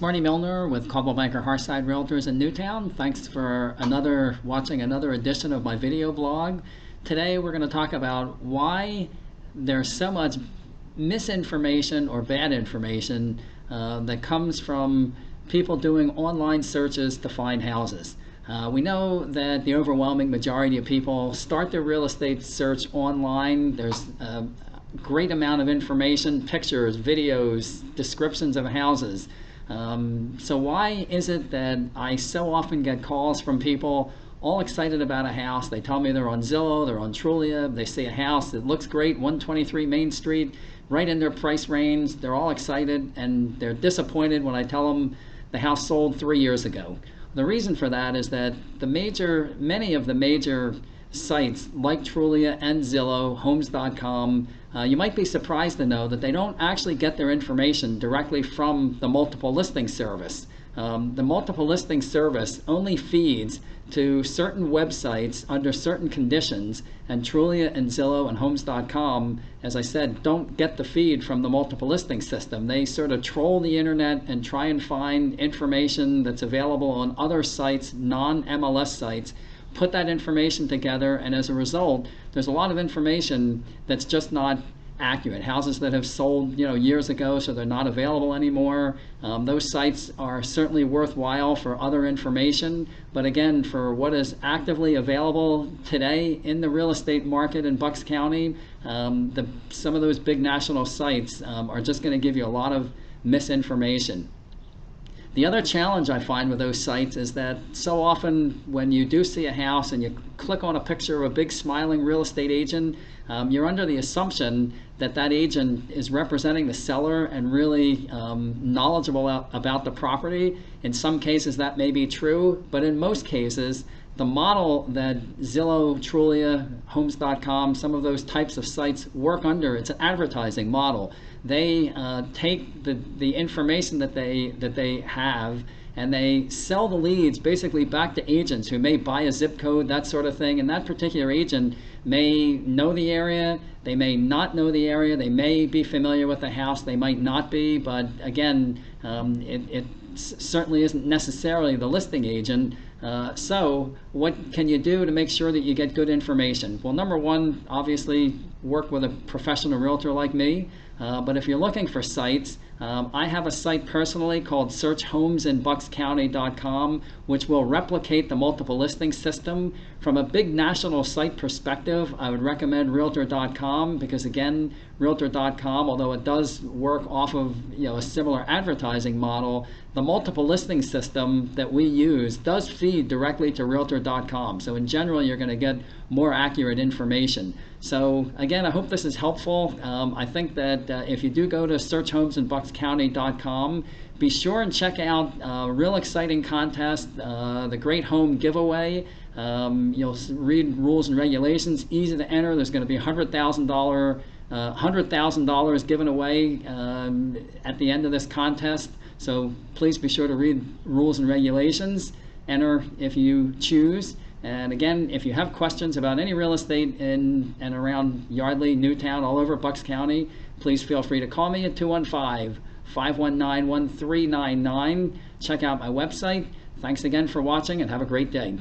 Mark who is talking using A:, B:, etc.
A: Marty Millner with Coldwell Banker Hearthside Realtors in Newtown. Thanks for watching another edition of my video blog. Today we're going to talk about why there's so much misinformation or bad information that comes from people doing online searches to find houses. We know that the overwhelming majority of people start their real estate search online. There's a great amount of information, pictures, videos, descriptions of houses. So why is it that I so often get calls from people all excited about a house? They tell me they're on Zillow, they're on Trulia, they see a house that looks great, 123 Main Street, right in their price range. They're all excited and they're disappointed when I tell them the house sold 3 years ago. The reason for that is that many of the major sites like Trulia and Zillow, Homes.com, you might be surprised to know that they don't actually get their information directly from the multiple listing service. The multiple listing service only feeds to certain websites under certain conditions, and Trulia and Zillow and Homes.com, as I said, don't get the feed from the multiple listing system. They sort of troll the internet and try and find information that's available on other sites, non-MLS sites, put that information together, and as a result, there's a lot of information that's just not accurate. Houses that have sold years ago, so they're not available anymore. Those sites are certainly worthwhile for other information, but again, for what is actively available today in the real estate market in Bucks County, some of those big national sites are just going to give you a lot of misinformation. The other challenge I find with those sites is that so often when you do see a house and you click on a picture of a big smiling real estate agent, you're under the assumption that that agent is representing the seller and really knowledgeable about the property. In some cases that may be true, but in most cases the model that Zillow, Trulia, Homes.com, some of those types of sites work under, it's an advertising model. They take the information that they have and they sell the leads basically back to agents who may buy a zip code, that sort of thing, and that particular agent may know the area, they may not know the area, they may be familiar with the house, they might not be, but again, it certainly isn't necessarily the listing agent. So what can you do to make sure that you get good information? Well, number one, obviously work with a professional realtor like me, but if you're looking for sites, I have a site personally called searchhomesinbuckscounty.com, which will replicate the multiple listing system. From a big national site perspective, I would recommend realtor.com because again, realtor.com, although it does work off of a similar advertising model, the multiple listing system that we use does feed directly to realtor.com. So in general, you're going to get more accurate information. So again, I hope this is helpful. I think that if you do go to searchhomesinbuckscounty.com, be sure and check out a real exciting contest, the Great Home Giveaway. You'll read rules and regulations, easy to enter. There's going to be $100,000 given away at the end of this contest. So please be sure to read rules and regulations, enter if you choose. And again, if you have questions about any real estate in and around Yardley, Newtown, all over Bucks County, please feel free to call me at 215-519-1399. Check out my website. Thanks again for watching and have a great day.